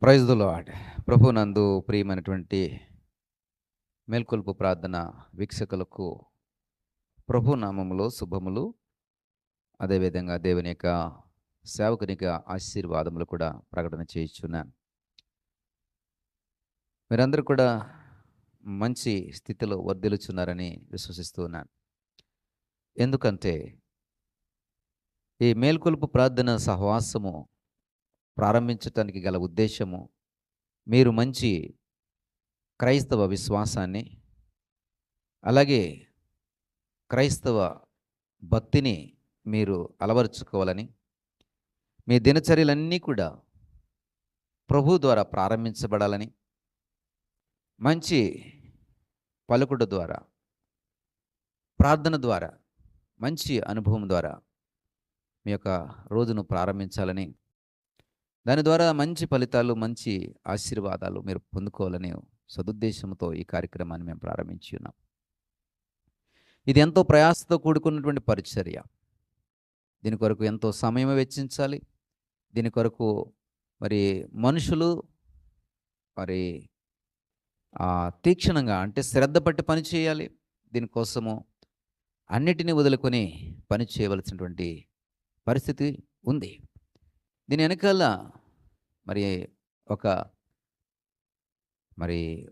Praise the lord. ప్రభువునందు ప్రియమైనటువంటి మేల్కొలుపు ప్రార్థన వీక్షకులకు ప్రభు నామములో శుభములు. అదేవిధంగా దేవుని యొక్క సేవకునిగా ఆశీర్వాదములు కూడా ప్రకటన చేయుచున్నాను. మీరందరూ కూడా మంచి స్థితిలో వర్ధిల్లుచున్నారని విశ్వసిస్తూ ఉన్నాను. ఎందుకంటే ఈ మేల్కొలుపు ప్రార్థన సహవాసము ప్రారంభించటానికి గల ఉద్దేశము, మీరు మంచి క్రైస్తవ విశ్వాసాన్ని, అలాగే క్రైస్తవ భక్తిని మీరు అలవరుచుకోవాలని, మీ దినచర్యలన్నీ కూడా ప్రభు ద్వారా ప్రారంభించబడాలని, మంచి పలుకుడు ద్వారా, ప్రార్థన ద్వారా, మంచి అనుభవం ద్వారా మీ యొక్క రోజును ప్రారంభించాలని, దాని ద్వారా మంచి ఫలితాలు, మంచి ఆశీర్వాదాలు మీరు పొందుకోవాలని సదుద్దేశంతో ఈ కార్యక్రమాన్ని మేము ప్రారంభించి ఉన్నాం. ఇది ఎంతో ప్రయాసతో కూడుకున్నటువంటి పరిచర్య. దీని కొరకు ఎంతో సమయం వెచ్చించాలి. దీని కొరకు మరి మనుషులు మరి తీక్షణంగా, అంటే శ్రద్ధ పట్టి పని చేయాలి. దీనికోసము అన్నిటినీ వదులుకొని పని చేయవలసినటువంటి పరిస్థితి ఉంది. దీని వెనకాల మరి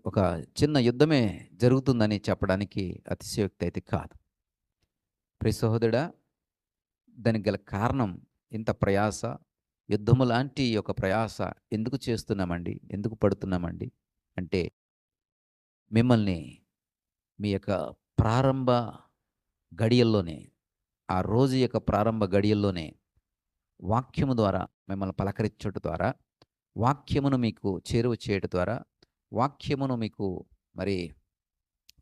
ఒక చిన్న యుద్ధమే జరుగుతుందని చెప్పడానికి అతిశయోక్తి అయితే కాదు. ప్రియ సహోదరుడా, దానికి గల కారణం ఇంత ప్రయాస, యుద్ధము లాంటి ఒక ప్రయాస ఎందుకు చేస్తున్నామండి, ఎందుకు పడుతున్నామండి అంటే, మిమ్మల్ని మీ యొక్క ప్రారంభ గడియల్లోనే, ఆ రోజు యొక్క ప్రారంభ గడియల్లోనే వాక్యము ద్వారా మిమ్మల్ని పలకరించడం ద్వారా, వాక్యమును మీకు చేరువ చేయడం ద్వారా, వాక్యమును మీకు మరి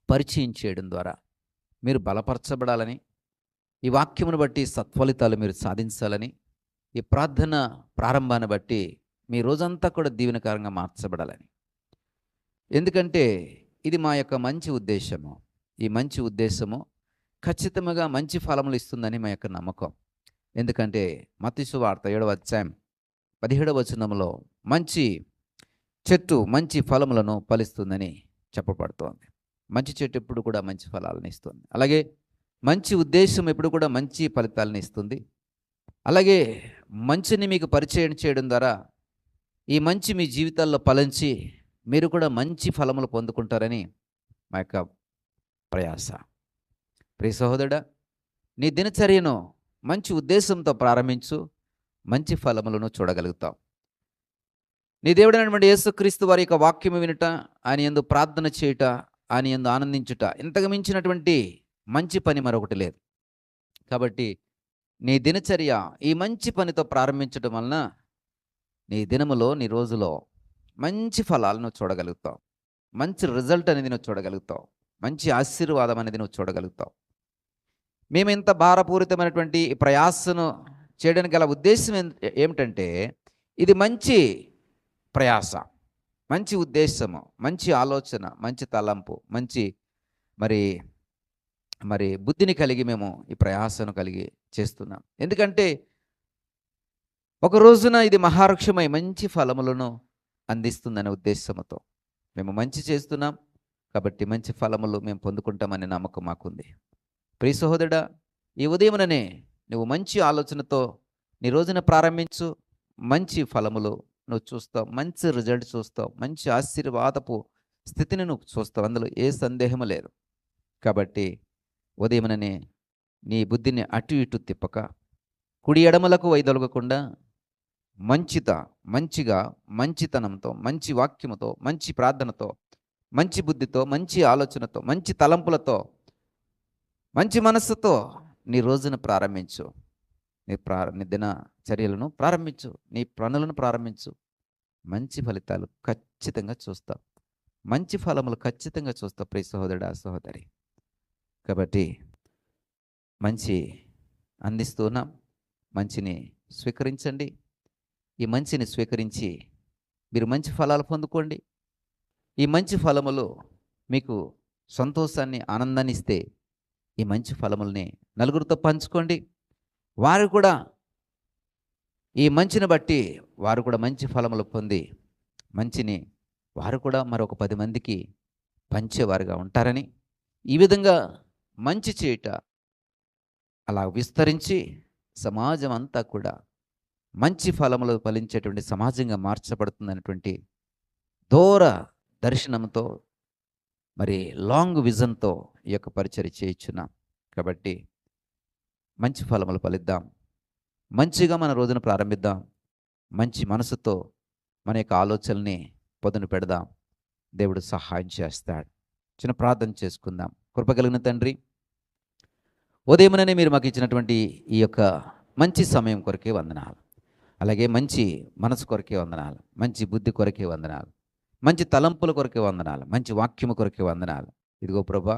పరిచయం చేయడం ద్వారా మీరు బలపరచబడాలని, ఈ వాక్యమును బట్టి సత్ఫలితాలు మీరు సాధించాలని, ఈ ప్రార్థన ప్రారంభాన్ని బట్టి మీ రోజంతా కూడా దీవెనకరంగా మార్చబడాలని. ఎందుకంటే ఇది మా యొక్క మంచి ఉద్దేశము. ఈ మంచి ఉద్దేశము ఖచ్చితంగా మంచి ఫలములు ఇస్తుందని మా యొక్క నమ్మకం. ఎందుకంటే మత్తయి సువార్త 7వ అధ్యాయం 17వ వచనంలో మంచి చెట్టు మంచి ఫలములను ఫలిస్తుందని చెప్పబడుతోంది. మంచి చెట్టు ఎప్పుడు కూడా మంచి ఫలాలను ఇస్తుంది. అలాగే మంచి ఉద్దేశం ఎప్పుడు కూడా మంచి ఫలితాలను ఇస్తుంది. అలాగే మంచిని మీకు పరిచయం చేయడం ద్వారా ఈ మంచి మీ జీవితాల్లో ఫలించి మీరు కూడా మంచి ఫలములు పొందుకుంటారని మా యొక్క ప్రయాస. ప్రియ సహోదరుడా, నీ దినచర్యను మంచి ఉద్దేశంతో ప్రారంభించు, మంచి ఫలములను చూడగలుగుతావు. నీ దేవుడైనటువంటి యేసుక్రీస్తు వారి యొక్క వాక్యము వినుట, ఆయన యందు ప్రార్థన చేయుట, ఆయన యందు ఆనందించుట, ఇంతకు మించినటువంటి మంచి పని మరొకటి లేదు. కాబట్టి నీ దినచర్య ఈ మంచి పనితో ప్రారంభించడం వలన నీ దినములో, నీ రోజులో మంచి ఫలాలను చూడగలుగుతావు. మంచి రిజల్ట్ అనేది నువ్వు చూడగలుగుతావు. మంచి ఆశీర్వాదం అనేది నువ్వు చూడగలుగుతావు. మేము ఇంత భారపూరితమైనటువంటి ప్రయాసను చేయడానికి గల ఉద్దేశం ఏమిటంటే, ఇది మంచి ప్రయాస, మంచి ఉద్దేశము, మంచి ఆలోచన, మంచి తలంపు, మంచి మరి బుద్ధిని కలిగి మేము ఈ ప్రయాసను కలిగి చేస్తున్నాం. ఎందుకంటే ఒక రోజున ఇది మహావృక్షమై మంచి ఫలములను అందిస్తుందనే ఉద్దేశంతో మేము మంచి చేస్తున్నాం. కాబట్టి మంచి ఫలములు మేము పొందుకుంటామనే నమ్మకం మాకుంది. ప్రియ సహోదరుడా, ఈ ఉదయముననే నువ్వు మంచి ఆలోచనతో నీ రోజున ప్రారంభించు. మంచి ఫలములు నువ్వు చూస్తావు, మంచి రిజల్ట్ చూస్తావు, మంచి ఆశీర్వాదపు స్థితిని నువ్వు చూస్తావు. అందులో ఏ సందేహము లేదు. కాబట్టి ఉదయముననే నీ బుద్ధిని అటు ఇటు తిప్పక, కుడి ఎడమలకు వైదొలగకుండా మంచిగా, మంచితనంతో, మంచి వాక్యముతో, మంచి ప్రార్థనతో, మంచి బుద్ధితో, మంచి ఆలోచనతో, మంచి తలంపులతో, మంచి మనస్సుతో నీ రోజును ప్రారంభించు. నీ దినచర్యలను ప్రారంభించు, నీ పనులను ప్రారంభించు. మంచి ఫలితాలు ఖచ్చితంగా చూస్తావు, మంచి ఫలములు ఖచ్చితంగా చూస్తావు. ప్రియ సహోదరుడా, సహోదరి, కాబట్టి మంచి అందిస్తూ ఉన్నాం. మంచిని స్వీకరించండి. ఈ మంచిని స్వీకరించి మీరు మంచి ఫలాలు పొందుకోండి. ఈ మంచి ఫలములు మీకు సంతోషాన్ని, ఆనందాన్ని ఇస్తే ఈ మంచి ఫలముల్ని నలుగురితో పంచుకోండి. వారు కూడా ఈ మంచిని బట్టి వారు కూడా మంచి ఫలములు పొంది మంచిని వారు కూడా మరొక 10 మందికి పంచేవారుగా ఉంటారని, ఈ విధంగా మంచి చేయుట అలా విస్తరించి సమాజం అంతా కూడా మంచి ఫలములు ఫలించేటువంటి సమాజంగా మార్చబడుతుందనేటువంటి దూర దర్శనంతో, మరి లాంగ్ విజన్‌తో ఈ యొక్క పరిచర్య చేయుచున్నాం. కాబట్టి మంచి ఫలములు ఫలిద్దాం. మంచిగా మన రోజును ప్రారంభిద్దాం. మంచి మనసుతో మన యొక్క ఆలోచనల్ని పదును పెడదాం. దేవుడు సహాయం చేస్తాడు. చిన్న ప్రార్థన చేసుకుందాం. కృప కలిగిన తండ్రి, ఉదయముననే మీరు మాకు ఇచ్చినటువంటి ఈ యొక్క మంచి సమయం కొరకే వందనాలు. అలాగే మంచి మనసు కొరకే వందనాలు. మంచి బుద్ధి కొరకే వందనాలు. మంచి తలంపుల కొరకే వందనాలు. మంచి వాక్యము కొరకే వందనాలు. ఇదిగో ప్రభా,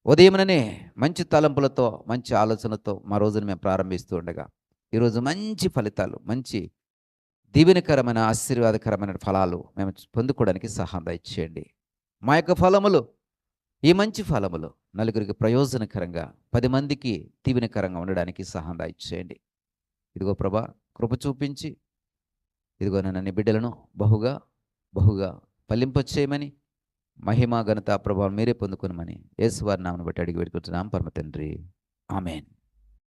ఉదయముననే మంచి తలంపులతో, మంచి ఆలోచనతో మా రోజును మేము ప్రారంభిస్తూ ఉండగా, ఈరోజు మంచి ఫలితాలు, మంచి దీవెనకరమైన ఆశీర్వాదకరమైన ఫలాలు మేము పొందుకోవడానికి సహాయం దయచేయండి. మా యొక్క ఫలములు, ఈ మంచి ఫలములు నలుగురికి ప్రయోజనకరంగా, 10 మందికి దీవెనకరంగా ఉండడానికి సహాయం దయచేయండి. ఇదిగో ప్రభా, కృప చూపించి ఇదిగో నన్ను బిడ్డలను బహుగా బహుగా ఫలింపచేయమని, మహిమ ఘనత ప్రభావం మీరే పొందుకొనమని యేసువారి నామమును బట్టి అడిగి వేడుకుంటున్నాం పరమ తండ్రి. ఆమేన్.